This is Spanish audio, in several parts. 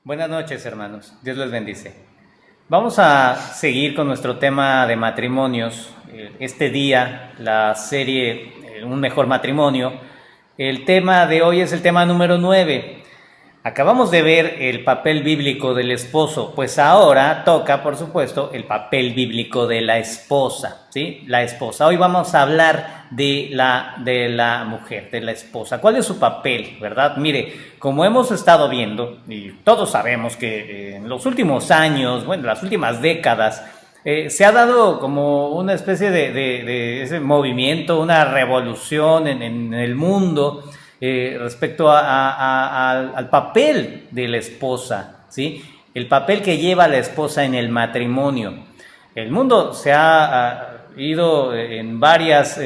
Buenas noches, hermanos. Dios les bendice. Vamos a seguir con nuestro tema de matrimonios. Este día, la serie Un mejor matrimonio. El tema de hoy es el tema número 9. Acabamos de ver el papel bíblico del esposo, pues ahora toca, por supuesto, el papel bíblico de la esposa, ¿sí? La esposa. Hoy vamos a hablar de la mujer, de la esposa. ¿Cuál es su papel, verdad? Mire, como hemos estado viendo, y todos sabemos que en los últimos años, bueno, las últimas décadas, se ha dado como una especie de ese movimiento, una revolución en el mundo, respecto al papel de la esposa, ¿sí? El papel que lleva la esposa en el matrimonio. El mundo se ha ido en varias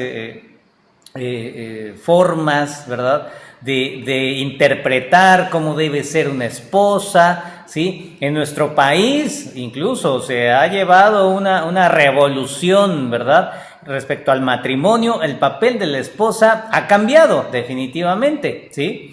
formas, ¿verdad?, de interpretar cómo debe ser una esposa, ¿sí? En nuestro país incluso se ha llevado una revolución, ¿verdad?, respecto al matrimonio. El papel de la esposa ha cambiado definitivamente, ¿sí?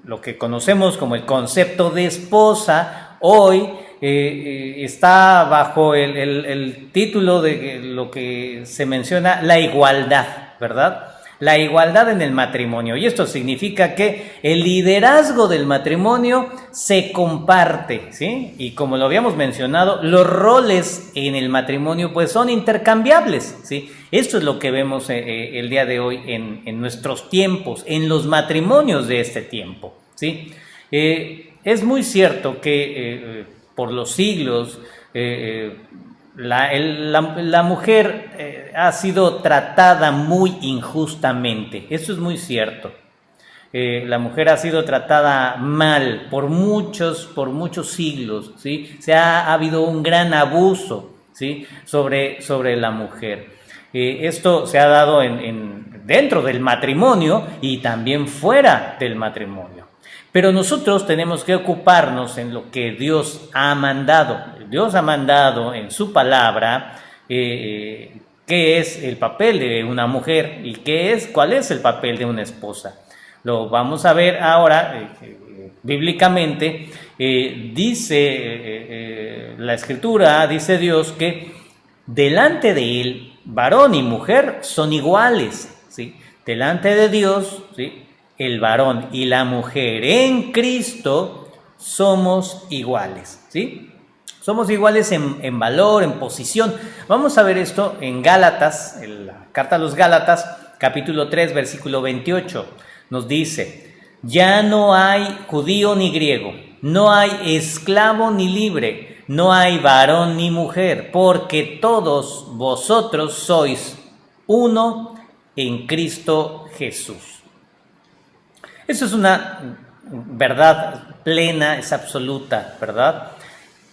Lo que conocemos como el concepto de esposa hoy está bajo el título de lo que se menciona la igualdad, ¿verdad? La igualdad en el matrimonio, y esto significa que el liderazgo del matrimonio se comparte, ¿sí? Y como lo habíamos mencionado, los roles en el matrimonio pues son intercambiables, ¿sí? Esto es lo que vemos el día de hoy en nuestros tiempos, en los matrimonios de este tiempo, ¿sí? Es muy cierto que por los siglos la mujer ha sido tratada muy injustamente. Eso es muy cierto. La mujer ha sido tratada mal por muchos siglos, ¿sí? Ha habido un gran abuso, ¿sí?, sobre la mujer. Esto se ha dado dentro del matrimonio y también fuera del matrimonio. Pero nosotros tenemos que ocuparnos en lo que Dios ha mandado. Dios ha mandado en su palabra qué es el papel de una mujer y cuál es el papel de una esposa. Lo vamos a ver ahora bíblicamente. Dice la Escritura, dice Dios que delante de Él, varón y mujer son iguales, ¿sí? Delante de Dios, ¿sí?, el varón y la mujer en Cristo somos iguales, ¿sí? Somos iguales en valor, en posición. Vamos a ver esto en Gálatas, en la carta a los Gálatas, capítulo 3, versículo 28. Nos dice: ya no hay judío ni griego, no hay esclavo ni libre, no hay varón ni mujer, porque todos vosotros sois uno en Cristo Jesús. Eso es una verdad plena, es absoluta, ¿verdad?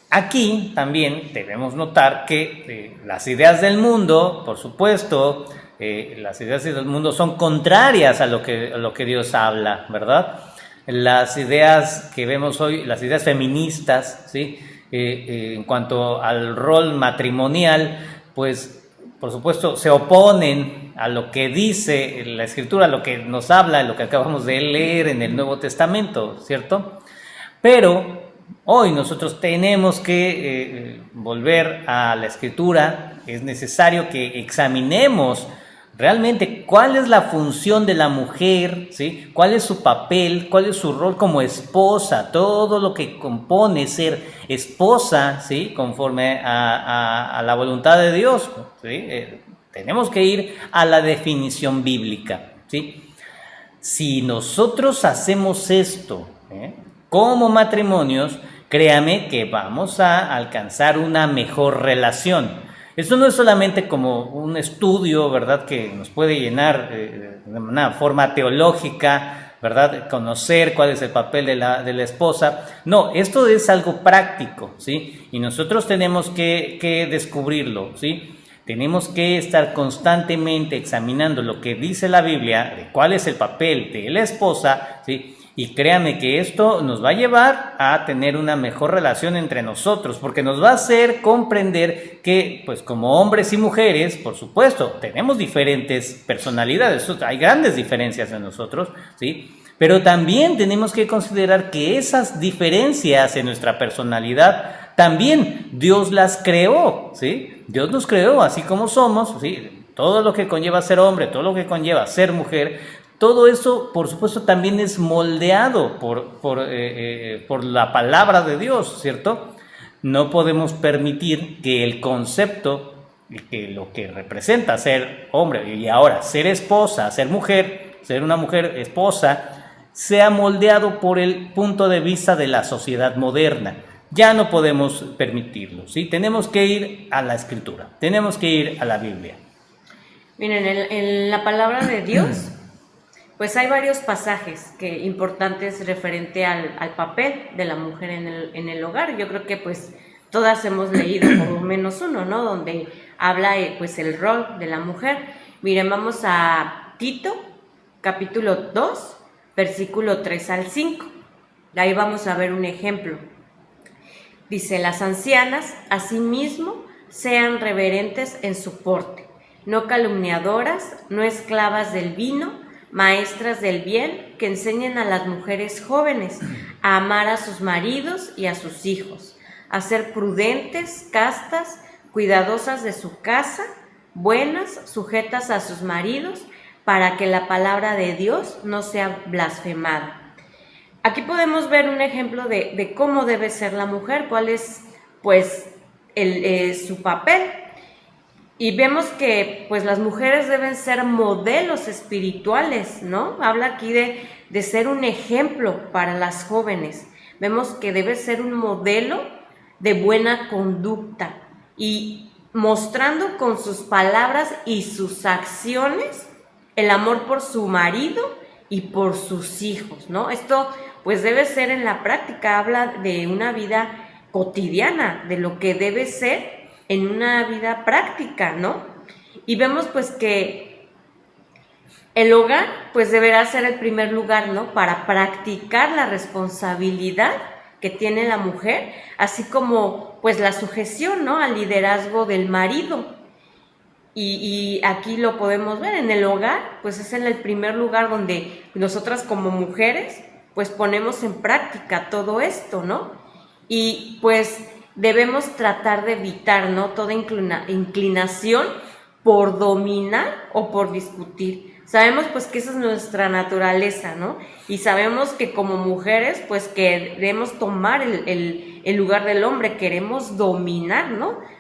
Aquí también debemos notar que las ideas del mundo, por supuesto, las ideas del mundo son contrarias a lo que Dios habla, ¿verdad? Las ideas que vemos hoy, las ideas feministas, ¿sí?, en cuanto al rol matrimonial, pues por supuesto se oponen a lo que dice la Escritura, a lo que nos habla, lo que acabamos de leer en el Nuevo Testamento, ¿cierto? Pero hoy nosotros tenemos que volver a la Escritura. Es necesario que examinemos realmente cuál es la función de la mujer, ¿sí?, cuál es su papel, cuál es su rol como esposa, todo lo que compone ser esposa, ¿sí?, conforme a la voluntad de Dios, ¿sí? Tenemos que ir a la definición bíblica, ¿sí? Si nosotros hacemos esto como matrimonios, créame que vamos a alcanzar una mejor relación. Esto no es solamente como un estudio, ¿verdad?, que nos puede llenar de una forma teológica, ¿verdad?, conocer cuál es el papel de la esposa. No, esto es algo práctico, ¿sí? Y nosotros tenemos que descubrirlo, ¿sí? Tenemos que estar constantemente examinando lo que dice la Biblia, de cuál es el papel de la esposa, ¿sí? Y créanme que esto nos va a llevar a tener una mejor relación entre nosotros, porque nos va a hacer comprender que, pues como hombres y mujeres, por supuesto, tenemos diferentes personalidades, hay grandes diferencias en nosotros, ¿sí? Pero también tenemos que considerar que esas diferencias en nuestra personalidad, también Dios las creó, ¿sí? Dios nos creó así como somos, ¿sí? Todo lo que conlleva ser hombre, todo lo que conlleva ser mujer, todo eso, por supuesto, también es moldeado por la palabra de Dios, ¿cierto? No podemos permitir que el concepto, que lo que representa ser hombre y ahora ser esposa, ser mujer, ser una mujer esposa, sea moldeado por el punto de vista de la sociedad moderna. Ya no podemos permitirlo, ¿sí? Tenemos que ir a la Escritura, tenemos que ir a la Biblia. Miren, en la palabra de Dios, pues hay varios pasajes importantes referente al papel de la mujer en el hogar. Yo creo que pues todas hemos leído por lo menos uno, ¿no? Donde habla pues el rol de la mujer. Miren, vamos a Tito, capítulo 2, versículo 3 al 5. Ahí vamos a ver un ejemplo. Dice: las ancianas, asimismo, sean reverentes en su porte, no calumniadoras, no esclavas del vino, maestras del bien, que enseñen a las mujeres jóvenes a amar a sus maridos y a sus hijos, a ser prudentes, castas, cuidadosas de su casa, buenas, sujetas a sus maridos, para que la palabra de Dios no sea blasfemada. Aquí podemos ver un ejemplo de cómo debe ser la mujer, cuál es pues su papel. Y vemos que pues las mujeres deben ser modelos espirituales, ¿no? Habla aquí de ser un ejemplo para las jóvenes. Vemos que debe ser un modelo de buena conducta y mostrando con sus palabras y sus acciones el amor por su marido y por sus hijos, ¿no? Esto pues debe ser en la práctica, habla de una vida cotidiana, de lo que debe ser en una vida práctica, ¿no? Y vemos pues que el hogar pues deberá ser el primer lugar, ¿no? Para practicar la responsabilidad que tiene la mujer, así como pues la sujeción, ¿no? Al liderazgo del marido. Y aquí lo podemos ver, en el hogar, pues es en el primer lugar donde nosotras como mujeres, pues ponemos en práctica todo esto, ¿no? Y pues debemos tratar de evitar, ¿no? Toda inclinación por dominar o por discutir. Sabemos pues que esa es nuestra naturaleza, ¿no? Y sabemos que como mujeres, pues queremos tomar el lugar del hombre, queremos dominar, ¿no?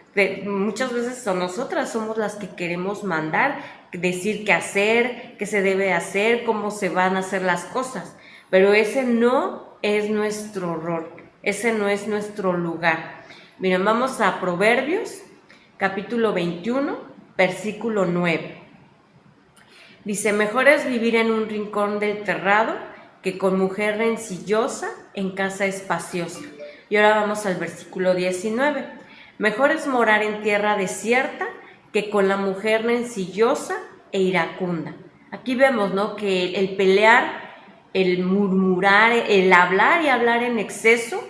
Muchas veces nosotras somos las que queremos mandar, decir qué hacer, qué se debe hacer, cómo se van a hacer las cosas, pero ese no es nuestro rol, ese no es nuestro lugar. Miren, vamos a Proverbios, capítulo 21, versículo 9. Dice: mejor es vivir en un rincón del terrado que con mujer rencillosa en casa espaciosa. Y ahora vamos al versículo 19. Mejor es morar en tierra desierta que con la mujer rencillosa e iracunda. Aquí vemos, ¿no? Que el pelear, el murmurar, el hablar y hablar en exceso,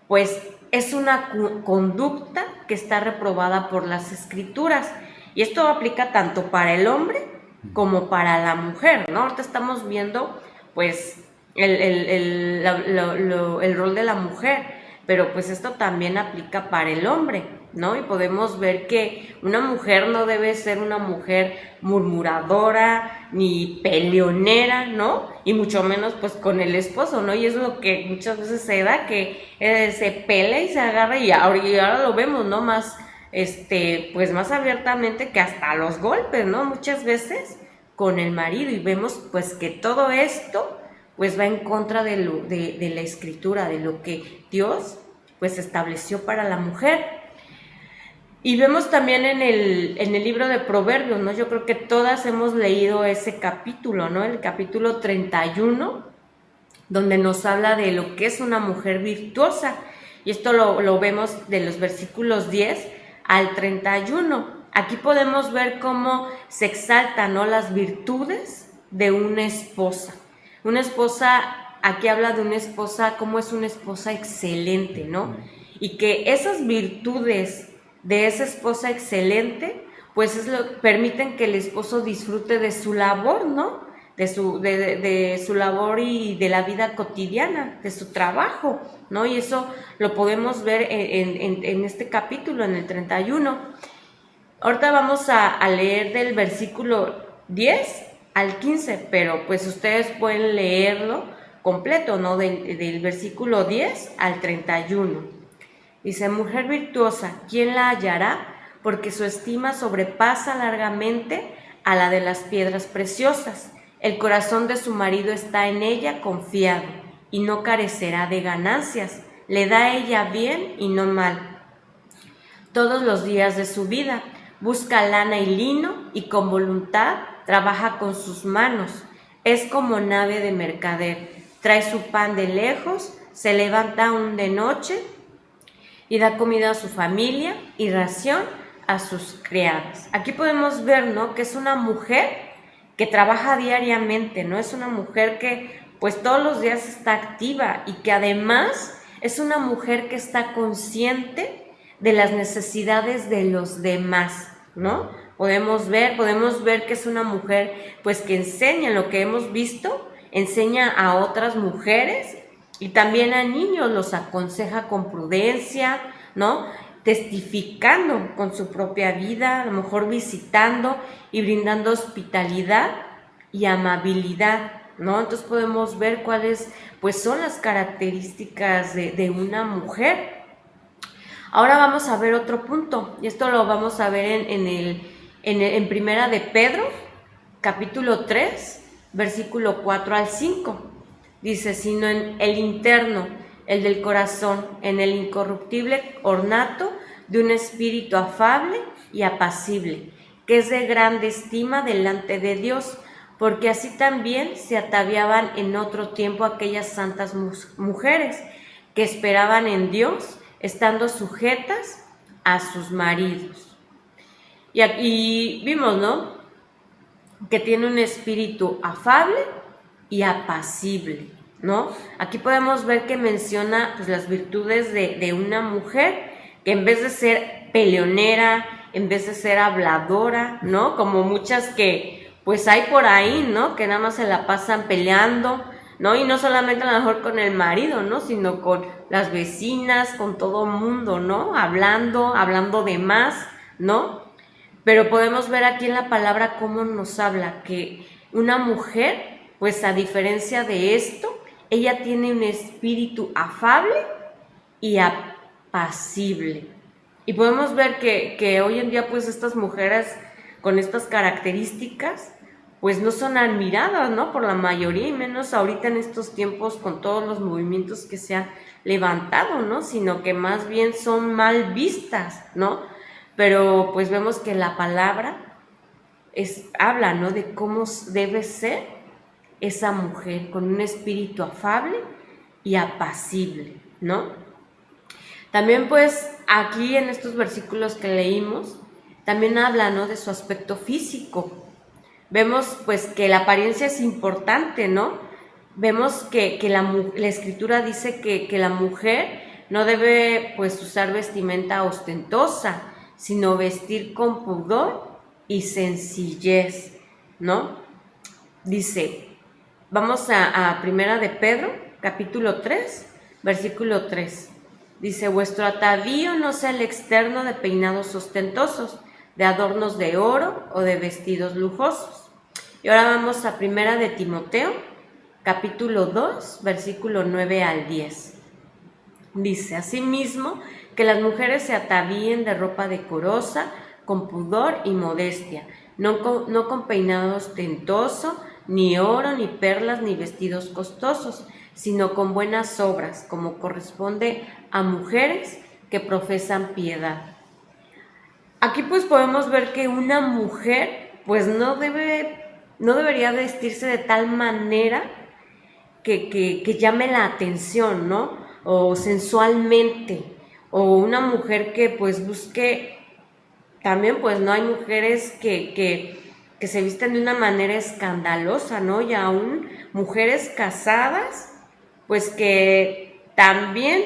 pues es una conducta que está reprobada por las Escrituras. Y esto aplica tanto para el hombre como para la mujer, ¿no? Ahorita estamos viendo, pues, el rol de la mujer, pero pues esto también aplica para el hombre, ¿no? Y podemos ver que una mujer no debe ser una mujer murmuradora ni peleonera, ¿no? Y mucho menos pues con el esposo, ¿no? Y es lo que muchas veces se da, que se pelea y se agarra y ahora lo vemos, ¿no? Más, pues más abiertamente, que hasta los golpes, ¿no? Muchas veces con el marido, y vemos pues que todo esto pues va en contra de la Escritura, de lo que Dios pues estableció para la mujer. Y vemos también en el libro de Proverbios, ¿no? Yo creo que todas hemos leído ese capítulo, ¿no? El capítulo 31, donde nos habla de lo que es una mujer virtuosa. Y esto lo vemos de los versículos 10 al 31. Aquí podemos ver cómo se exaltan, ¿no? Las virtudes de una esposa. Una esposa, aquí habla de una esposa, cómo es una esposa excelente, ¿no? Y que esas virtudes de esa esposa excelente, pues permiten que el esposo disfrute de su labor, ¿no? de su labor y de la vida cotidiana, de su trabajo, ¿no? Y eso lo podemos ver en este capítulo, en el 31. Ahorita vamos a leer del versículo 10 al 15, pero pues ustedes pueden leerlo completo, ¿no? Del versículo 10 al 31. Dice: mujer virtuosa, ¿quién la hallará? Porque su estima sobrepasa largamente a la de las piedras preciosas. El corazón de su marido está en ella confiado, y no carecerá de ganancias. Le da a ella bien y no mal todos los días de su vida. Busca lana y lino, y con voluntad trabaja con sus manos. Es como nave de mercader. Trae su pan de lejos, se levanta aún de noche y da comida a su familia y ración a sus criados. Aquí podemos ver, ¿no?, que es una mujer que trabaja diariamente, ¿no? Es una mujer que pues todos los días está activa, y que además es una mujer que está consciente de las necesidades de los demás, ¿no? Podemos ver que es una mujer pues que enseña, lo que hemos visto, enseña a otras mujeres y también a niños, los aconseja con prudencia, ¿no? Testificando con su propia vida, a lo mejor visitando y brindando hospitalidad y amabilidad, ¿no? Entonces podemos ver cuáles pues son las características de una mujer. Ahora vamos a ver otro punto, y esto lo vamos a ver en Primera de Pedro, capítulo 3, versículo 4 al 5. Dice: sino en el interno, el del corazón, en el incorruptible ornato de un espíritu afable y apacible, que es de grande estima delante de Dios, porque así también se ataviaban en otro tiempo aquellas santas mujeres que esperaban en Dios, estando sujetas a sus maridos. Y aquí vimos, ¿no?, que tiene un espíritu afable y apacible, ¿no? Aquí podemos ver que menciona pues las virtudes de una mujer que en vez de ser peleonera, en vez de ser habladora, ¿no?, como muchas que pues hay por ahí, ¿no?, que nada más se la pasan peleando, ¿no? Y no solamente a lo mejor con el marido, ¿no?, sino con las vecinas, con todo mundo, ¿no?, hablando de más, ¿no? Pero podemos ver aquí en la palabra cómo nos habla que una mujer, pues a diferencia de esto, ella tiene un espíritu afable y apacible. Y podemos ver que hoy en día pues estas mujeres con estas características pues no son admiradas, ¿no?, por la mayoría, y menos ahorita en estos tiempos con todos los movimientos que se han levantado, ¿no?, sino que más bien son mal vistas, ¿no? Pero pues vemos que la palabra habla, ¿no?, de cómo debe ser esa mujer con un espíritu afable y apacible, ¿no? También pues aquí en estos versículos que leímos, también habla, ¿no?, de su aspecto físico. Vemos pues que la apariencia es importante, ¿no? Vemos que la Escritura dice que la mujer no debe pues usar vestimenta ostentosa, sino vestir con pudor y sencillez, ¿no? Dice, vamos a Primera de Pedro, capítulo 3, versículo 3. Dice: vuestro atavío no sea el externo de peinados ostentosos, de adornos de oro o de vestidos lujosos. Y ahora vamos a Primera de Timoteo, capítulo 2, versículo 9 al 10. Dice: asimismo, que las mujeres se atavíen de ropa decorosa, con pudor y modestia, no con peinado ostentoso, ni oro, ni perlas, ni vestidos costosos, sino con buenas obras, como corresponde a mujeres que profesan piedad. Aquí pues podemos ver que una mujer pues no debería vestirse de tal manera que llame la atención, ¿no?, o sensualmente, o una mujer que pues busque, también pues no hay mujeres que se visten de una manera escandalosa, ¿no?, y aún mujeres casadas pues que también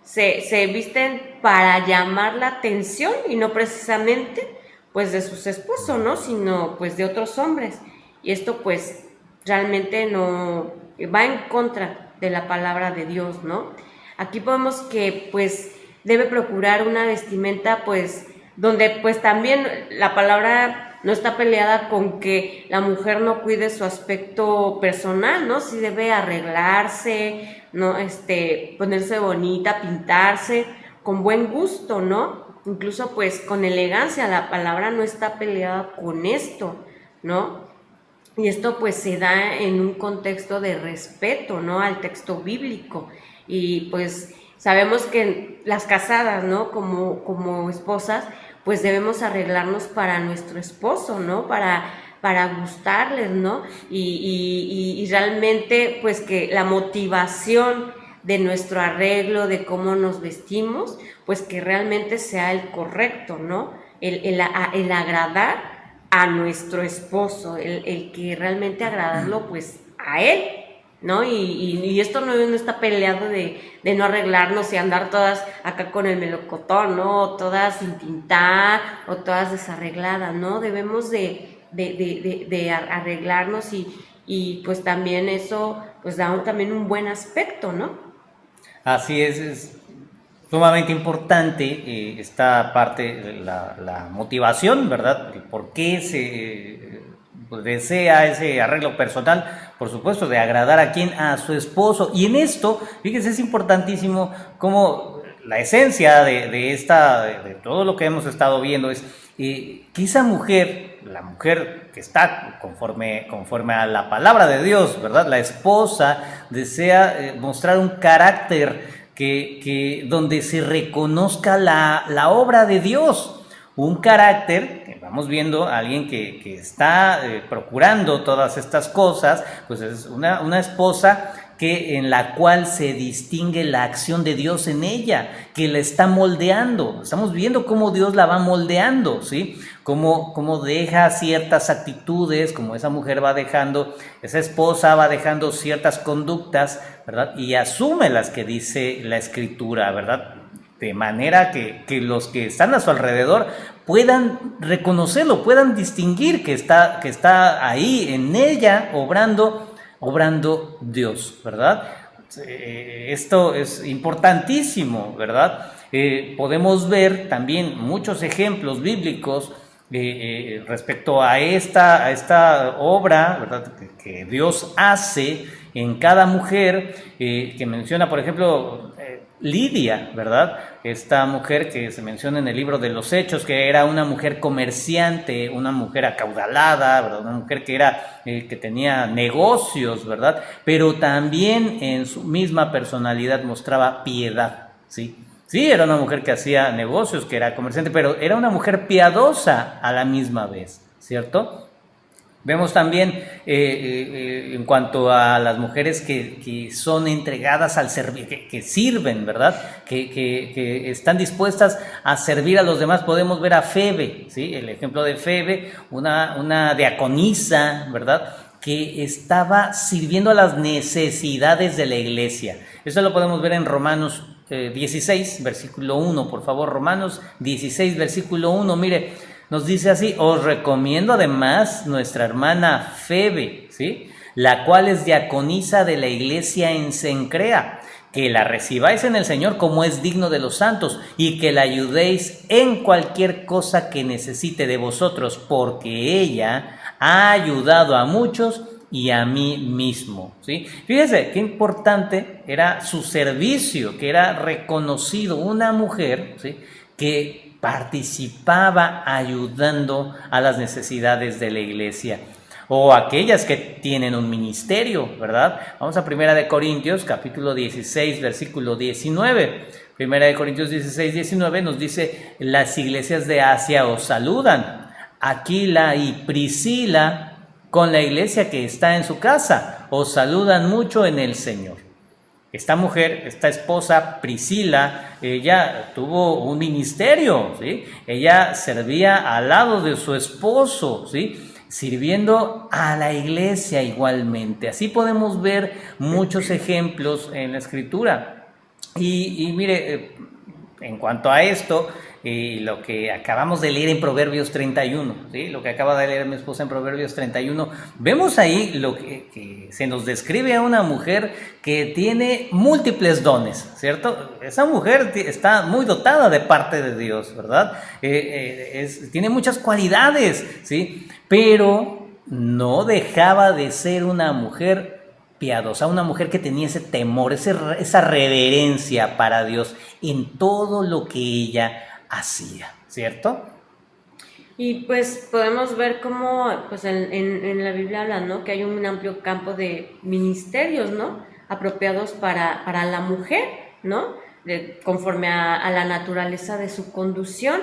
se visten para llamar la atención, y no precisamente pues de sus esposos, ¿no?, sino pues de otros hombres. Y esto pues realmente no va en contra de la palabra de Dios, ¿no? Aquí podemos que pues debe procurar una vestimenta pues donde pues también la palabra no está peleada con que la mujer no cuide su aspecto personal, ¿no? Sí debe arreglarse, no ponerse bonita, pintarse con buen gusto, ¿no? Incluso pues con elegancia, la palabra no está peleada con esto, ¿no? Y esto pues se da en un contexto de respeto, ¿no? Al texto bíblico. Y pues sabemos que las casadas, ¿no? Como esposas, pues debemos arreglarnos para nuestro esposo, ¿no? Para gustarles, ¿no? Y realmente pues que la motivación de nuestro arreglo, de cómo nos vestimos, pues que realmente sea el correcto, ¿no? El agradar a nuestro esposo, el que realmente agradarlo pues a él, ¿no? Y esto no está peleado de no arreglarnos y andar todas acá con el melocotón, ¿no? O todas sin pintar o todas desarregladas, ¿no? Debemos de arreglarnos y pues también eso pues da también un buen aspecto, ¿no? Así es sumamente importante esta parte, la motivación, ¿verdad? El por qué se pues, desea ese arreglo personal, por supuesto, de agradar a quién, a su esposo. Y en esto, fíjense, es importantísimo como la esencia de todo lo que hemos estado viendo es que esa mujer, la mujer que está conforme a la palabra de Dios, ¿verdad? La esposa desea mostrar un carácter donde se reconozca la obra de Dios, un carácter, que vamos viendo, alguien que está procurando todas estas cosas, pues es una esposa en la cual se distingue la acción de Dios en ella, que la está moldeando. Estamos viendo cómo Dios la va moldeando, ¿sí? Cómo deja ciertas actitudes, como esa mujer va dejando, esa esposa va dejando ciertas conductas, ¿verdad? Y asume las que dice la Escritura, ¿verdad? De manera que los que están a su alrededor puedan reconocerlo, puedan distinguir que está ahí en ella obrando Dios, ¿verdad? Esto es importantísimo, ¿verdad? Podemos ver también muchos ejemplos bíblicos respecto a esta obra, ¿verdad? Que Dios hace en cada mujer, que menciona, por ejemplo, Lidia, ¿verdad? Esta mujer que se menciona en el libro de los Hechos, que era una mujer comerciante, una mujer acaudalada, ¿verdad? Una mujer que tenía negocios, ¿verdad? Pero también en su misma personalidad mostraba piedad, ¿sí? Sí, era una mujer que hacía negocios, que era comerciante, pero era una mujer piadosa a la misma vez, ¿cierto? Vemos también en cuanto a las mujeres que son entregadas al servir, que sirven, ¿verdad? Que están dispuestas a servir a los demás. Podemos ver a Febe, ¿sí? El ejemplo de Febe, una diaconisa, ¿verdad? Que estaba sirviendo a las necesidades de la iglesia. Eso lo podemos ver en Romanos 16, versículo 1, por favor. Romanos 16, versículo 1, mire. Nos dice así: os recomiendo además nuestra hermana Febe, ¿sí? La cual es diaconisa de la iglesia en Cencrea, que la recibáis en el Señor como es digno de los santos, y que la ayudéis en cualquier cosa que necesite de vosotros, porque ella ha ayudado a muchos y a mí mismo, ¿sí? Fíjese qué importante era su servicio, que era reconocido, una mujer, ¿sí? Que participaba ayudando a las necesidades de la iglesia, o aquellas que tienen un ministerio, ¿verdad? Vamos a 1 de Corintios, capítulo 16, versículo 19. 1 de Corintios 16, 19 nos dice: las iglesias de Asia os saludan, Aquila y Priscila, con la iglesia que está en su casa, os saludan mucho en el Señor. Esta mujer, esta esposa Priscila, ella tuvo un ministerio, ¿sí? Ella servía al lado de su esposo, ¿sí? Sirviendo a la iglesia igualmente. Así podemos ver muchos ejemplos en la Escritura. Y mire, en cuanto a esto, lo que acabamos de leer en Proverbios 31, ¿sí? Lo que acaba de leer mi esposa en Proverbios 31, vemos ahí lo que se nos describe a una mujer que tiene múltiples dones, ¿cierto? Esa mujer está muy dotada de parte de Dios, ¿verdad? Tiene muchas cualidades, ¿sí? Pero no dejaba de ser una mujer piadosa, una mujer que tenía ese temor, esa reverencia para Dios en todo lo que ella hacía, ¿cierto? Y pues podemos ver cómo pues en la Biblia habla, ¿no? Que hay un amplio campo de ministerios, ¿no? Apropiados para la mujer, ¿no? Conforme a la naturaleza de su conducción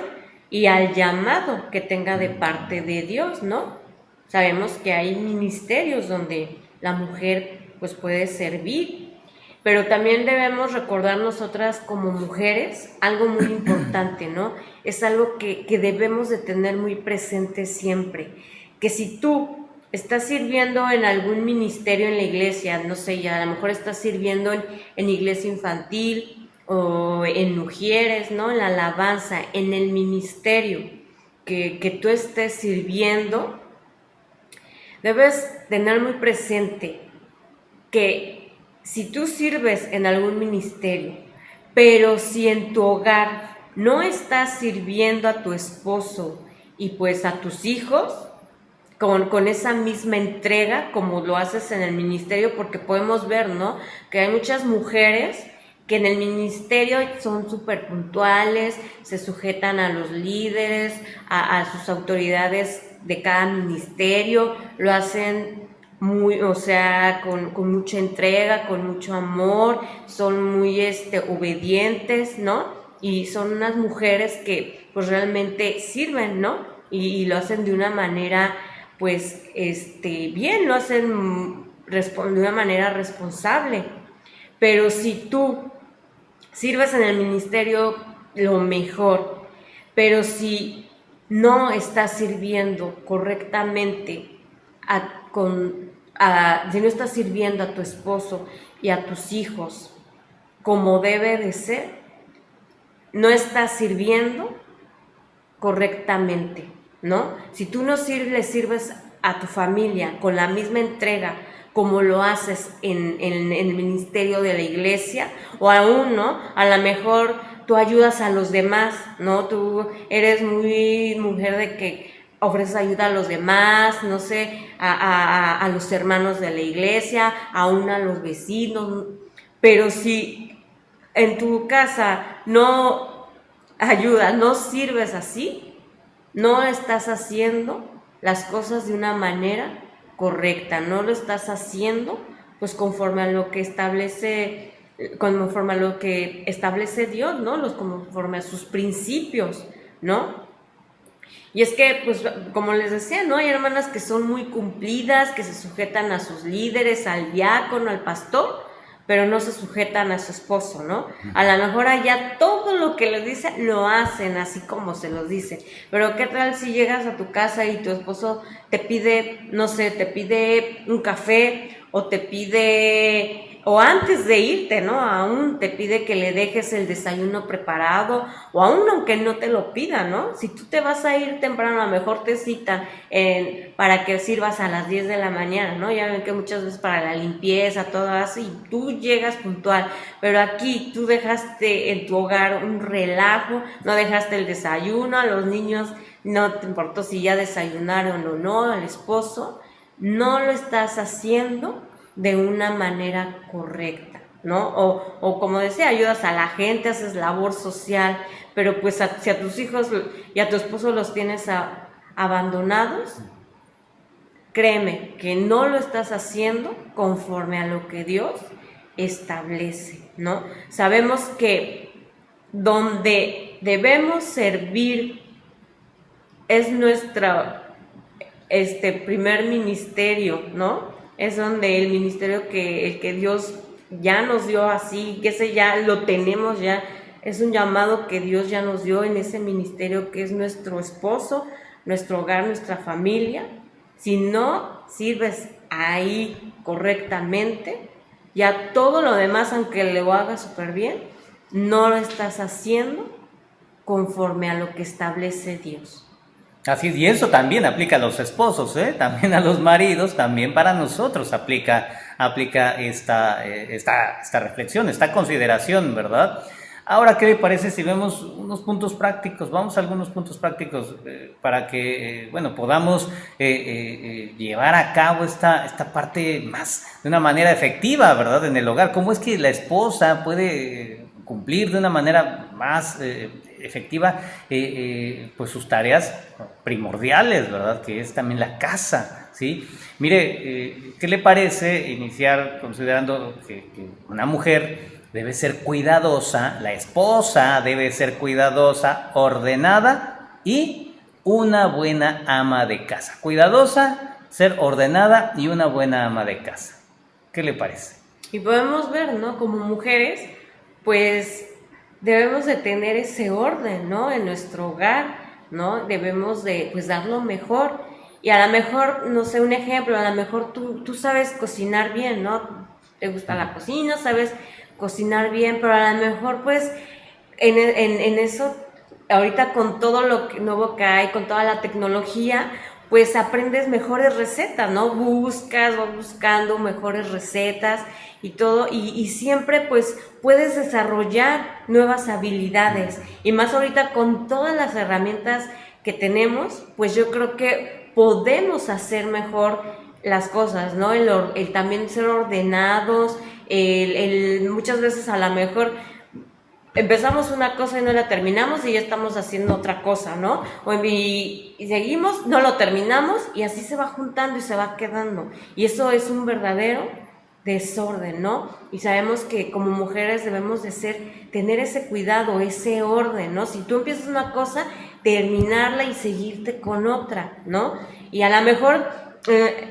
y al llamado que tenga de parte de Dios, ¿no? Sabemos que hay ministerios donde la mujer pues puede servir, pero también debemos recordar nosotras como mujeres algo muy importante, ¿no? Es algo que debemos de tener muy presente siempre, que si tú estás sirviendo en algún ministerio en la iglesia, no sé, ya a lo mejor estás sirviendo en iglesia infantil o en mujeres, ¿no? En la alabanza, en el ministerio que tú estés sirviendo, debes tener muy presente que si tú sirves en algún ministerio, pero si en tu hogar no estás sirviendo a tu esposo y pues a tus hijos con esa misma entrega como lo haces en el ministerio, porque podemos ver, ¿no? Que hay muchas mujeres que en el ministerio son súper puntuales, se sujetan a los líderes, a sus autoridades de cada ministerio, lo hacen muy, o sea, con mucha entrega, con mucho amor, son muy obedientes, ¿no? Y son unas mujeres que pues realmente sirven, ¿no? Y lo hacen de una manera, pues, bien, lo hacen de una manera responsable. Pero si tú sirves en el ministerio, lo mejor, pero si no estás sirviendo correctamente si no estás sirviendo a tu esposo y a tus hijos como debe de ser, no estás sirviendo correctamente, ¿no? Si tú no le sirves a tu familia con la misma entrega como lo haces en el ministerio de la iglesia, o aún, ¿no? A lo mejor tú ayudas a los demás, ¿no? Tú eres muy mujer de que ofreces ayuda a los demás, no sé, a los hermanos de la iglesia, aún a los vecinos, pero si en tu casa no ayudas, no sirves así, no estás haciendo las cosas de una manera correcta, no lo estás haciendo pues conforme a lo que establece Dios, ¿no? Conforme a sus principios, ¿no? Y es que, pues, como les decía, ¿no? Hay hermanas que son muy cumplidas, que se sujetan a sus líderes, al diácono, al pastor, pero no se sujetan a su esposo, ¿no? A lo mejor allá todo lo que les dice lo hacen así como se los dice. Pero ¿qué tal si llegas a tu casa y tu esposo te pide, no sé, te pide un café o te pide, o antes de irte, ¿no? Aún te pide que le dejes el desayuno preparado, o aún aunque no te lo pida, ¿no? Si tú te vas a ir temprano, a lo mejor te citan para que sirvas a las 10 de la mañana, ¿no? Ya ven que muchas veces para la limpieza, todo eso, y tú llegas puntual, pero aquí tú dejaste en tu hogar un relajo, no dejaste el desayuno, a los niños no te importó si ya desayunaron o no, al esposo, no lo estás haciendo de una manera correcta, ¿no? O como decía, ayudas a la gente, haces labor social, pero pues si a tus hijos y a tu esposo los tienes abandonados, créeme que no lo estás haciendo conforme a lo que Dios establece, ¿no? Sabemos que donde debemos servir es nuestro primer ministerio, ¿no? Es donde el ministerio que Dios ya nos dio así, que ese ya lo tenemos ya, es un llamado que Dios ya nos dio en ese ministerio que es nuestro esposo, nuestro hogar, nuestra familia. Si no sirves ahí correctamente, ya todo lo demás, aunque lo hagas súper bien, no lo estás haciendo conforme a lo que establece Dios. Así es, y eso también aplica a los esposos, también a los maridos, también para nosotros aplica esta reflexión, esta consideración, ¿verdad? Ahora, ¿qué le parece si vemos unos puntos prácticos? Vamos a algunos puntos prácticos para que, podamos llevar a cabo esta parte más de una manera efectiva, ¿verdad? En el hogar. ¿Cómo es que la esposa puede cumplir de una manera más efectiva pues sus tareas primordiales, ¿verdad? Que es también la casa, ¿sí? Mire, ¿qué le parece iniciar considerando que una mujer debe ser cuidadosa, la esposa debe ser cuidadosa, ordenada y una buena ama de casa? Cuidadosa, ser ordenada y una buena ama de casa. ¿Qué le parece? Y podemos ver, ¿no? Como mujeres, pues debemos de tener ese orden, ¿no? En nuestro hogar, ¿no? Debemos de, pues, dar lo mejor. Y a lo mejor, no sé, un ejemplo, a lo mejor tú sabes cocinar bien, ¿no? Te gusta la cocina, sabes cocinar bien, pero a lo mejor, pues, en eso, ahorita con todo lo nuevo que hay, con toda la tecnología, pues aprendes mejores recetas, ¿no? Vas buscando mejores recetas y todo, y siempre pues puedes desarrollar nuevas habilidades, y más ahorita con todas las herramientas que tenemos, pues yo creo que podemos hacer mejor las cosas, ¿no? El también ser ordenados, muchas veces a lo mejor empezamos una cosa y no la terminamos y ya estamos haciendo otra cosa, ¿no? Y seguimos, no lo terminamos y así se va juntando y se va quedando. Y eso es un verdadero desorden, ¿no? Y sabemos que como mujeres debemos de tener ese cuidado, ese orden, ¿no? Si tú empiezas una cosa, terminarla y seguirte con otra, ¿no? Y a lo mejor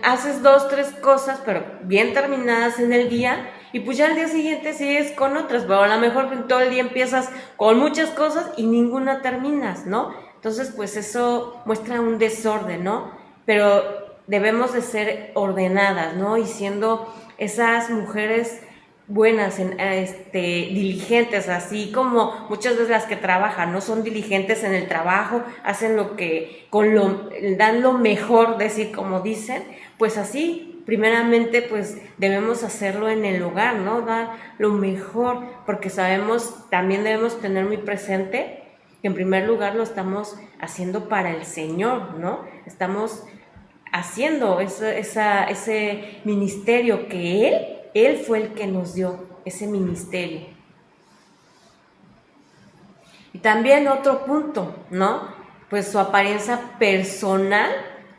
haces 2, 3 cosas, pero bien terminadas en el día, y pues ya al día siguiente sigues con otras, pero a lo mejor todo el día empiezas con muchas cosas y ninguna terminas, ¿no? Entonces, pues eso muestra un desorden, ¿no? Pero debemos de ser ordenadas, ¿no? Y siendo esas mujeres buenas, diligentes, así como muchas veces las que trabajan, no son diligentes en el trabajo, hacen dan lo mejor, decir como dicen, pues así, primeramente, pues debemos hacerlo en el hogar, ¿no? Dar lo mejor, porque también debemos tener muy presente que en primer lugar lo estamos haciendo para el Señor, ¿no? Estamos haciendo ese ministerio que Él fue el que nos dio, ese ministerio. Y también otro punto, ¿no? Pues su apariencia personal,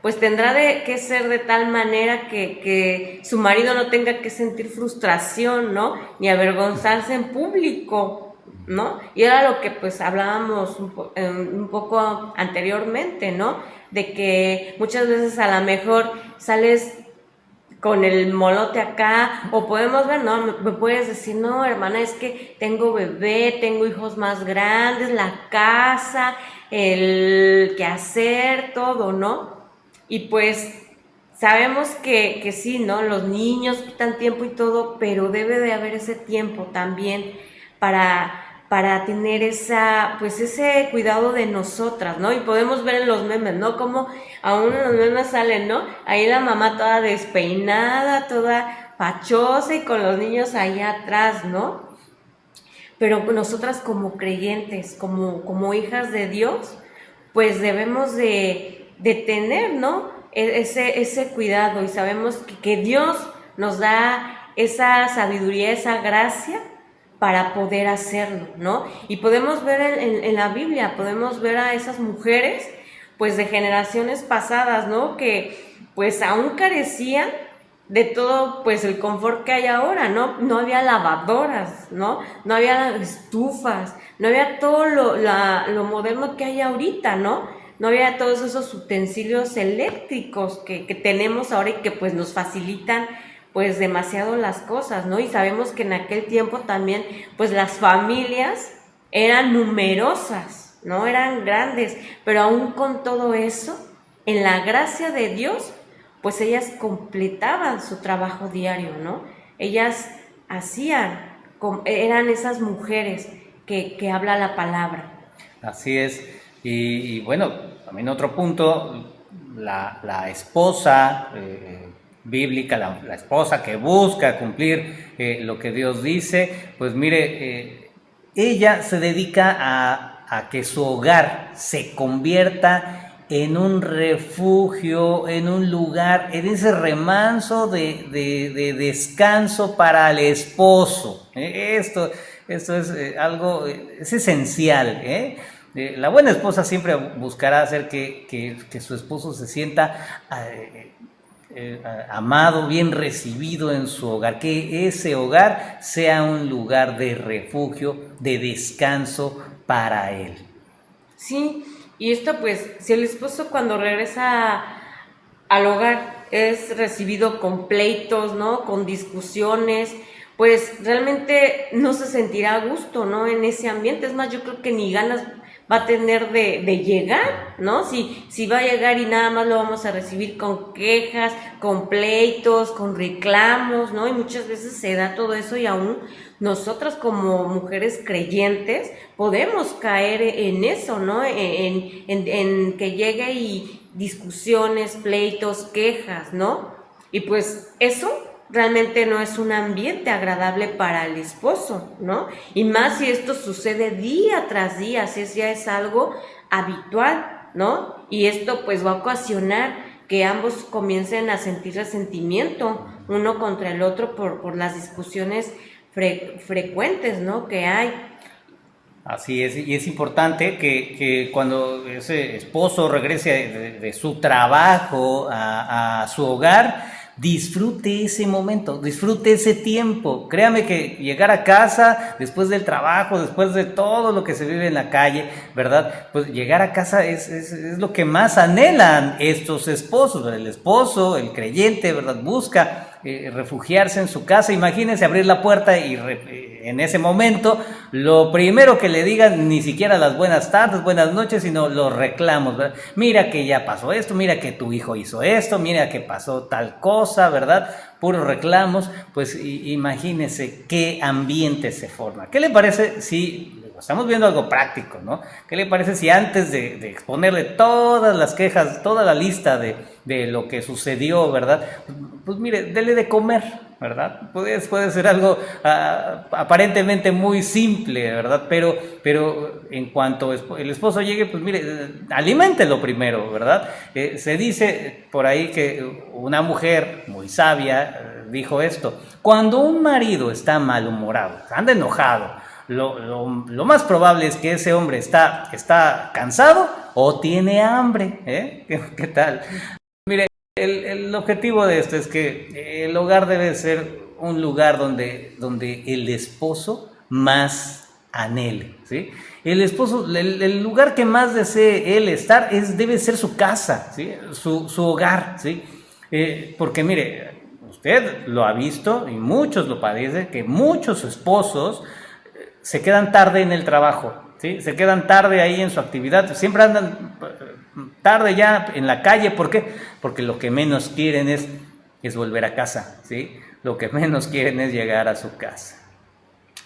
pues tendrá que ser de tal manera que su marido no tenga que sentir frustración, ¿no? Ni avergonzarse en público, ¿no? Y era lo que pues hablábamos un poco anteriormente, ¿no? De que muchas veces a lo mejor sales con el molote acá, o podemos ver, no, me puedes decir, no, hermana, es que tengo bebé, tengo hijos más grandes, la casa, el quehacer, todo, ¿no? Y pues sabemos que sí, ¿no? Los niños quitan tiempo y todo, pero debe de haber ese tiempo también para tener ese cuidado de nosotras, ¿no? Y podemos ver en los memes, ¿no? Como aún en los memes salen, ¿no? Ahí la mamá toda despeinada, toda fachosa y con los niños ahí atrás, ¿no? Pero nosotras como creyentes, como hijas de Dios, pues debemos de tener, ¿no? Ese cuidado, y sabemos que Dios nos da esa sabiduría, esa gracia para poder hacerlo, ¿no? Y podemos ver en la Biblia, podemos ver a esas mujeres, pues de generaciones pasadas, ¿no? Que pues aún carecían de todo, pues el confort que hay ahora, ¿no? No había lavadoras, ¿no? No había estufas, no había todo lo moderno que hay ahorita, ¿no? No había todos esos utensilios eléctricos que tenemos ahora y que pues nos facilitan pues demasiado las cosas, ¿no? Y sabemos que en aquel tiempo también, pues las familias eran numerosas, ¿no? Eran grandes, pero aún con todo eso, en la gracia de Dios, pues ellas completaban su trabajo diario, ¿no? Ellas eran esas mujeres que habla la palabra. Así es. Y bueno, también otro punto, la esposa bíblica, la esposa que busca cumplir lo que Dios dice, pues mire, ella se dedica a que su hogar se convierta en un refugio, en un lugar, en ese remanso de descanso para el esposo. Esto es algo, es esencial. La buena esposa siempre buscará hacer que su esposo se sienta amado, bien recibido en su hogar, que ese hogar sea un lugar de refugio, de descanso para él. Sí, y esto pues, si el esposo cuando regresa al hogar es recibido con pleitos, ¿no? Con discusiones, pues realmente no se sentirá a gusto, ¿no? En ese ambiente. Es más, yo creo que ni ganas va a tener de llegar, ¿no? Si va a llegar y nada más lo vamos a recibir con quejas, con pleitos, con reclamos, ¿no? Y muchas veces se da todo eso y aún nosotras como mujeres creyentes podemos caer en eso, ¿no? En que llegue y discusiones, pleitos, quejas, ¿no? Y pues eso realmente no es un ambiente agradable para el esposo, ¿no? Y más si esto sucede día tras día, si ya es algo habitual, ¿no? Y esto pues va a ocasionar que ambos comiencen a sentir resentimiento uno contra el otro por las discusiones frecuentes, ¿no? Que hay. Así es, y es importante que cuando ese esposo regrese de su trabajo a su hogar, disfrute ese momento, disfrute ese tiempo. Créame que llegar a casa después del trabajo, después de todo lo que se vive en la calle, ¿verdad? Pues llegar a casa es lo que más anhelan estos esposos. El esposo, el creyente, ¿verdad? Busca refugiarse en su casa. Imagínense abrir la puerta y en ese momento lo primero que le digan, ni siquiera las buenas tardes, buenas noches, sino los reclamos, ¿verdad? Mira que ya pasó esto, mira que tu hijo hizo esto, mira que pasó tal cosa, ¿verdad? Puros reclamos. Pues imagínense qué ambiente se forma. ¿Qué le parece si estamos viendo algo práctico, ¿no? ¿Qué le parece si antes de exponerle todas las quejas, toda la lista de lo que sucedió, ¿verdad? Pues mire, dele de comer, ¿verdad? Puede ser algo aparentemente muy simple, ¿verdad? Pero en cuanto el esposo llegue, pues mire, aliméntelo primero, ¿verdad? Se dice por ahí que una mujer muy sabia dijo esto: cuando un marido está malhumorado, anda enojado, lo más probable es que ese hombre está cansado o tiene hambre. ¿Qué tal? Mire, el objetivo de esto es que el hogar debe ser un lugar donde el esposo más anhele, ¿sí? El esposo, el lugar que más desee él estar debe ser su casa, ¿sí? Su hogar, ¿sí? Porque mire, usted lo ha visto y muchos lo padecen, que muchos esposos se quedan tarde en el trabajo, ¿sí? Se quedan tarde ahí en su actividad, siempre andan tarde ya en la calle. ¿Por qué? Porque lo que menos quieren es volver a casa, ¿sí? Lo que menos quieren es llegar a su casa.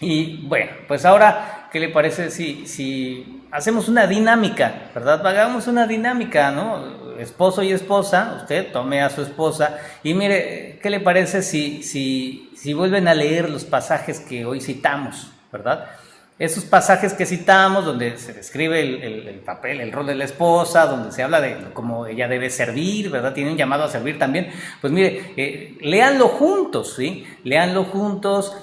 Y bueno, pues ahora, ¿qué le parece si hacemos una dinámica, ¿verdad? Hagamos una dinámica, ¿no? Esposo y esposa, usted tome a su esposa y mire, ¿qué le parece si vuelven a leer los pasajes que hoy citamos, ¿verdad? Esos pasajes que citamos, donde se describe el papel, el rol de la esposa, donde se habla de cómo ella debe servir, ¿verdad? Tiene un llamado a servir también. Pues mire, léanlo juntos, ¿sí? Léanlo juntos,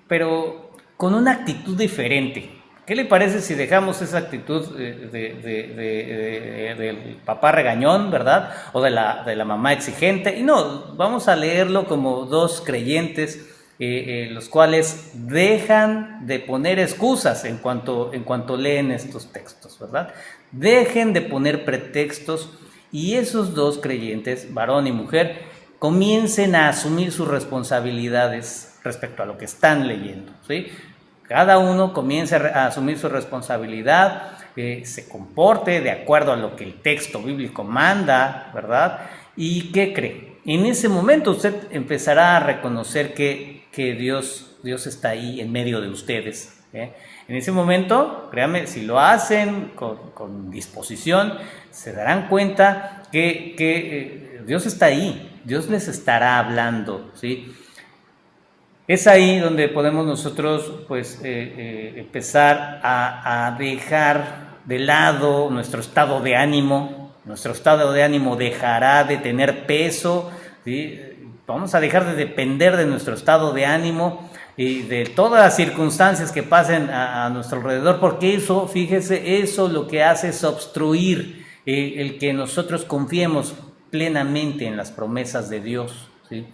pero con una actitud diferente. ¿Qué le parece si dejamos esa actitud del papá regañón, ¿verdad? O de la mamá exigente. Y no, vamos a leerlo como dos creyentes, los cuales dejan de poner excusas en cuanto leen estos textos, ¿verdad? Dejen de poner pretextos y esos dos creyentes, varón y mujer, comiencen a asumir sus responsabilidades respecto a lo que están leyendo, ¿sí? Cada uno comienza a asumir su responsabilidad, se comporte de acuerdo a lo que el texto bíblico manda, ¿verdad? ¿Y qué cree? En ese momento usted empezará a reconocer que Dios está ahí en medio de ustedes, En ese momento, créanme, si lo hacen con disposición, se darán cuenta que Dios está ahí, Dios les estará hablando, ¿sí? Es ahí donde podemos nosotros pues empezar a dejar de lado nuestro estado de ánimo. Nuestro estado de ánimo dejará de tener peso, ¿sí? Vamos a dejar de depender de nuestro estado de ánimo y de todas las circunstancias que pasen a nuestro alrededor, porque eso, fíjese, eso lo que hace es obstruir el que nosotros confiemos plenamente en las promesas de Dios, ¿sí?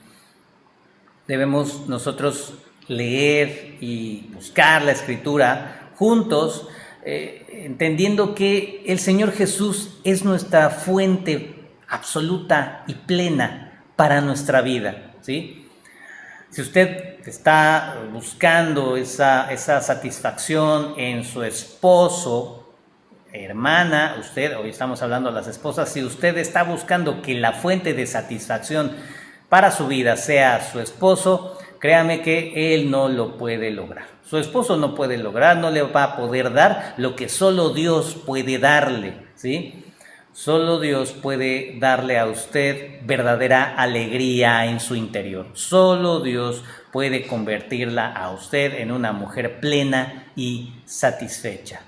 Debemos nosotros leer y buscar la Escritura juntos, entendiendo que el Señor Jesús es nuestra fuente absoluta y plena para nuestra vida, ¿sí? Si usted está buscando esa satisfacción en su esposo, hermana, usted, hoy estamos hablando de las esposas, si usted está buscando que la fuente de satisfacción para su vida sea su esposo, créame que él no lo puede lograr. Su esposo no puede lograr, no le va a poder dar lo que solo Dios puede darle, ¿sí? Solo Dios puede darle a usted verdadera alegría en su interior. Solo Dios puede convertirla a usted en una mujer plena y satisfecha.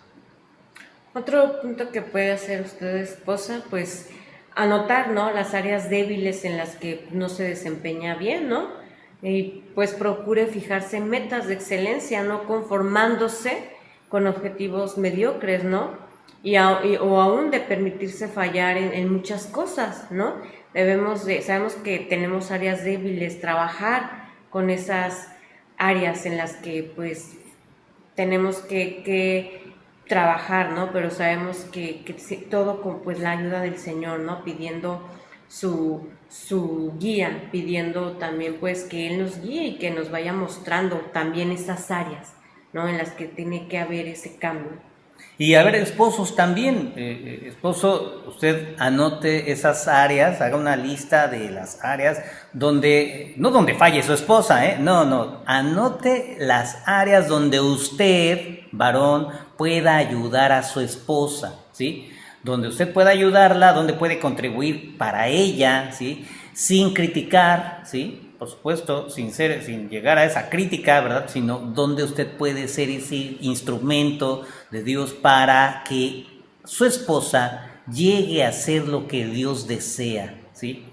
Otro punto que puede hacer usted, esposa, pues anotar, ¿no?, las áreas débiles en las que no se desempeña bien, ¿no? Y pues procure fijarse en metas de excelencia, no conformándose con objetivos mediocres, ¿no? O aún de permitirse fallar en muchas cosas, ¿no? Sabemos que tenemos áreas débiles, trabajar con esas áreas en las que pues tenemos que trabajar, ¿no? Pero sabemos que todo con pues la ayuda del Señor, ¿no? Pidiendo su guía, pidiendo también pues que Él nos guíe y que nos vaya mostrando también esas áreas, ¿no?, en las que tiene que haber ese cambio. Y a ver, esposos también, esposo, usted anote esas áreas, haga una lista de las áreas donde, no donde falle su esposa, no, anote las áreas donde usted, varón, pueda ayudar a su esposa, ¿sí? Donde usted pueda ayudarla, donde puede contribuir para ella, ¿sí? Sin criticar, ¿sí? Por supuesto, sin llegar a esa crítica, ¿verdad? Sino donde usted puede ser ese instrumento de Dios para que su esposa llegue a ser lo que Dios desea, ¿sí?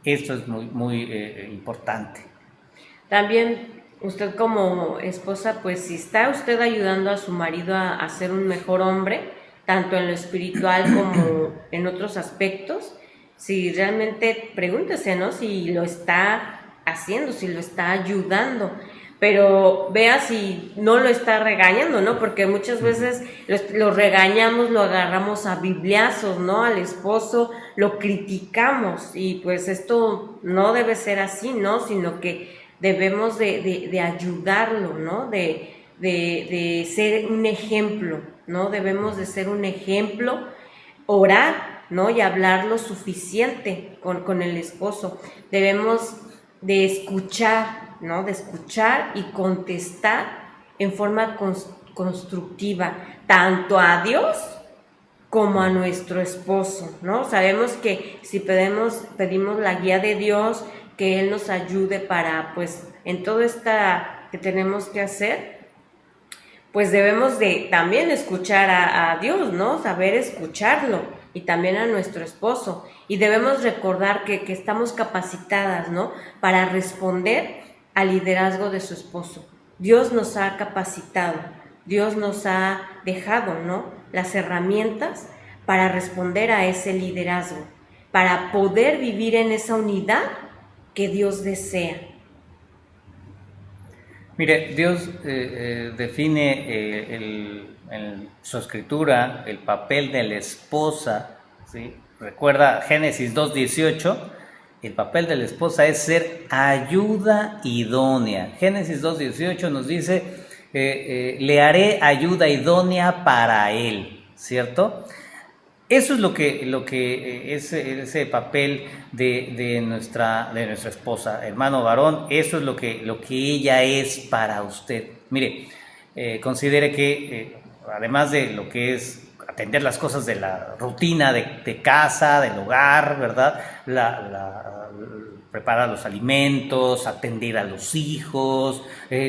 Esto es muy importante. También usted como esposa, pues si está usted ayudando a su marido a ser un mejor hombre, tanto en lo espiritual como en otros aspectos, si realmente pregúntese, ¿no?, si lo está haciendo, si lo está ayudando, pero vea si no lo está regañando, ¿no? Porque muchas veces lo regañamos, lo agarramos a bibliazos, ¿no?, al esposo, lo criticamos, y pues esto no debe ser así, ¿no?, sino que debemos de ayudarlo, ¿no?, de ser un ejemplo, ¿no? Debemos de ser un ejemplo, orar, ¿no?, y hablar lo suficiente con el esposo. Debemos de escuchar, ¿no?, de escuchar y contestar en forma constructiva, tanto a Dios como a nuestro esposo, ¿no? Sabemos que si pedimos la guía de Dios, que Él nos ayude para, pues, en todo esta que tenemos que hacer, pues debemos de también escuchar a Dios, ¿no? Saber escucharlo, y también a nuestro esposo. Y debemos recordar que estamos capacitadas, ¿no?, para responder al liderazgo de su esposo. Dios nos ha capacitado, Dios nos ha dejado, ¿no?, las herramientas para responder a ese liderazgo, para poder vivir en esa unidad que Dios desea. Mire, Dios define en su escritura el papel de la esposa, ¿sí? Recuerda Génesis 2:18, el papel de la esposa es ser ayuda idónea. Génesis 2:18 nos dice, le haré ayuda idónea para él, ¿cierto? Eso es lo que es ese papel de nuestra esposa, hermano varón. Eso es lo que ella es para usted. Mire, considere que además de lo que es atender las cosas de la rutina de casa, del hogar, ¿verdad? Preparar los alimentos, atender a los hijos,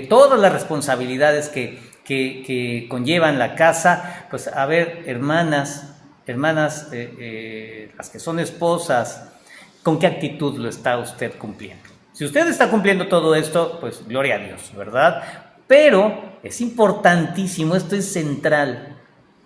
todas las responsabilidades que conllevan la casa. Pues a ver, hermanas, las que son esposas, ¿con qué actitud lo está usted cumpliendo? Si usted está cumpliendo todo esto, pues gloria a Dios, ¿verdad? Pero es importantísimo, esto es central,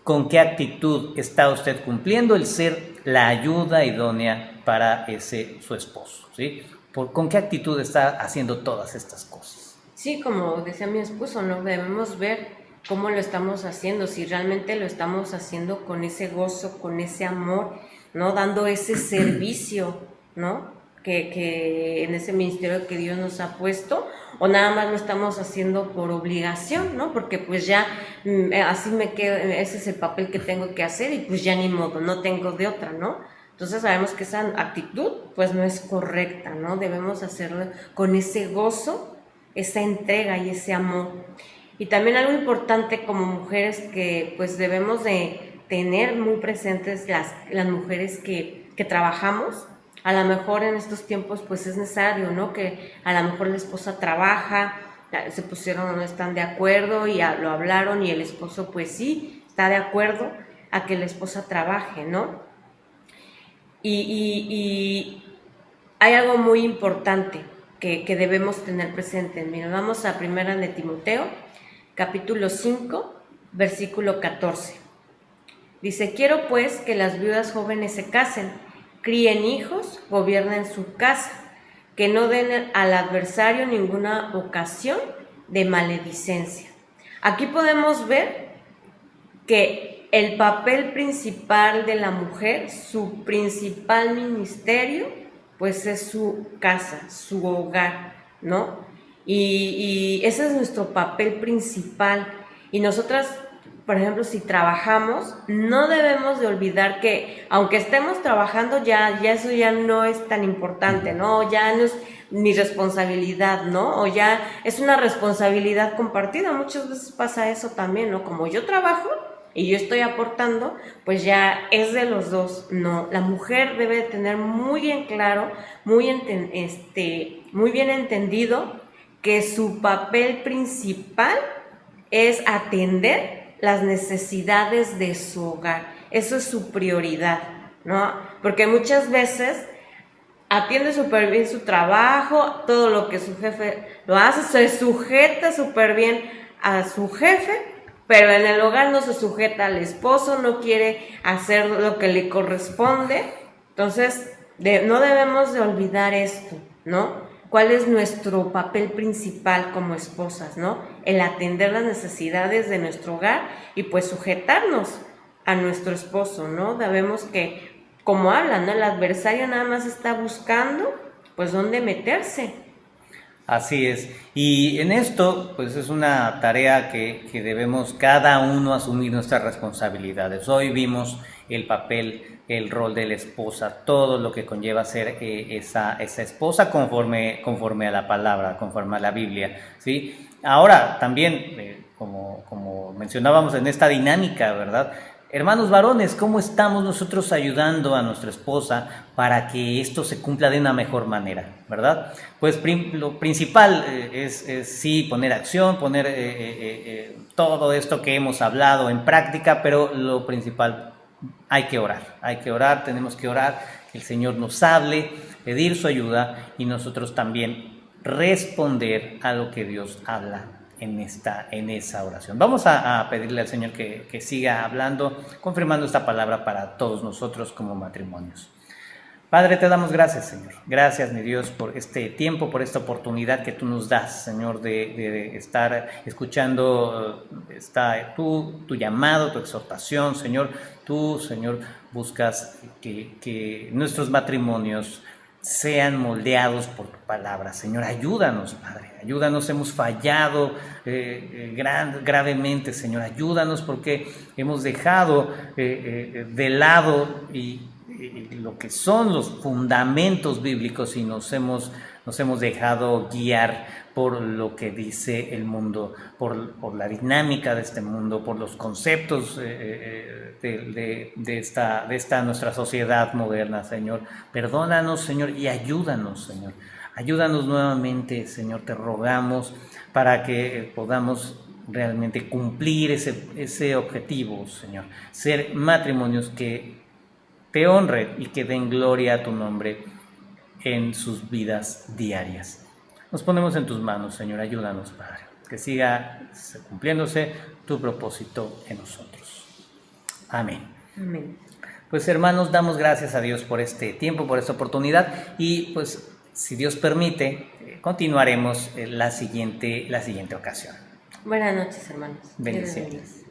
con qué actitud está usted cumpliendo el ser la ayuda idónea para su esposo, ¿sí? ¿Con qué actitud está haciendo todas estas cosas? Sí, como decía mi esposo, ¿no? Debemos ver cómo lo estamos haciendo, si realmente lo estamos haciendo con ese gozo, con ese amor, ¿no? Dando ese servicio, ¿no? Que en ese ministerio que Dios nos ha puesto, o nada más lo estamos haciendo por obligación, ¿no? Porque pues ya así me quedo, ese es el papel que tengo que hacer y pues ya ni modo, no tengo de otra, ¿no? Entonces sabemos que esa actitud pues no es correcta, ¿no? Debemos hacerlo con ese gozo, esa entrega y ese amor. Y también algo importante como mujeres que pues debemos de tener muy presentes las mujeres que trabajamos. A lo mejor en estos tiempos pues es necesario, ¿no? Que a lo mejor la esposa trabaja, se pusieron, no están de acuerdo y lo hablaron y el esposo pues sí está de acuerdo a que la esposa trabaje, ¿no? Y hay algo muy importante que debemos tener presente. Mira, vamos a primera de Timoteo, capítulo 5, versículo 14. Dice, quiero pues que las viudas jóvenes se casen, críen hijos, gobiernen su casa, que no den al adversario ninguna ocasión de maledicencia. Aquí podemos ver que el papel principal de la mujer, su principal ministerio, pues es su casa, su hogar, ¿no? Y ese es nuestro papel principal. Y nosotras, por ejemplo, si trabajamos, no debemos de olvidar que aunque estemos trabajando, ya eso ya no es tan importante, ¿no? Ya no es mi responsabilidad, ¿no? O ya es una responsabilidad compartida. Muchas veces pasa eso también, ¿no? Como yo trabajo y yo estoy aportando, pues ya es de los dos. No, la mujer debe tener muy bien claro, muy bien entendido que su papel principal es atender las necesidades de su hogar. Eso es su prioridad, ¿no? Porque muchas veces atiende súper bien su trabajo, todo lo que su jefe lo hace, se sujeta súper bien a su jefe, pero en el hogar no se sujeta al esposo, no quiere hacer lo que le corresponde. Entonces, no debemos de olvidar esto, ¿no? ¿Cuál es nuestro papel principal como esposas, ¿no? El atender las necesidades de nuestro hogar y pues sujetarnos a nuestro esposo, ¿no? Sabemos que, como hablan, ¿no? El adversario nada más está buscando, pues, dónde meterse. Así es. Y en esto, pues es una tarea que debemos cada uno asumir nuestras responsabilidades. Hoy vimos el papel, el rol de la esposa, todo lo que conlleva ser esa esposa conforme a la palabra, conforme a la Biblia, ¿sí? Ahora también, como mencionábamos en esta dinámica, ¿verdad? Hermanos varones, ¿cómo estamos nosotros ayudando a nuestra esposa para que esto se cumpla de una mejor manera, verdad? Pues lo principal es sí poner acción, poner todo esto que hemos hablado en práctica, pero lo principal, hay que orar, tenemos que orar, que el Señor nos hable, pedir su ayuda y nosotros también responder a lo que Dios habla en esa oración. Vamos a pedirle al Señor que siga hablando, confirmando esta palabra para todos nosotros como matrimonios. Padre, te damos gracias, Señor. Gracias, mi Dios, por este tiempo, por esta oportunidad que tú nos das, Señor, de estar escuchando tu llamado, tu exhortación, Señor. Tú, Señor, buscas que nuestros matrimonios sean moldeados por tu palabra. Señor, ayúdanos, Padre, ayúdanos, hemos fallado gravemente, Señor, ayúdanos porque hemos dejado de lado y lo que son los fundamentos bíblicos y nos hemos nos hemos dejado guiar por lo que dice el mundo, por la dinámica de este mundo, por los conceptos de esta nuestra sociedad moderna, Señor. Perdónanos, Señor, y ayúdanos, Señor. Ayúdanos nuevamente, Señor, te rogamos para que podamos realmente cumplir ese objetivo, Señor. Ser matrimonios que te honren y que den gloria a tu nombre en sus vidas diarias. Nos ponemos en tus manos, Señor, ayúdanos, Padre, que siga cumpliéndose tu propósito en nosotros. Amén. Amén. Pues hermanos, damos gracias a Dios por este tiempo, por esta oportunidad y pues si Dios permite, continuaremos la siguiente ocasión. Buenas noches, hermanos. Bendiciones.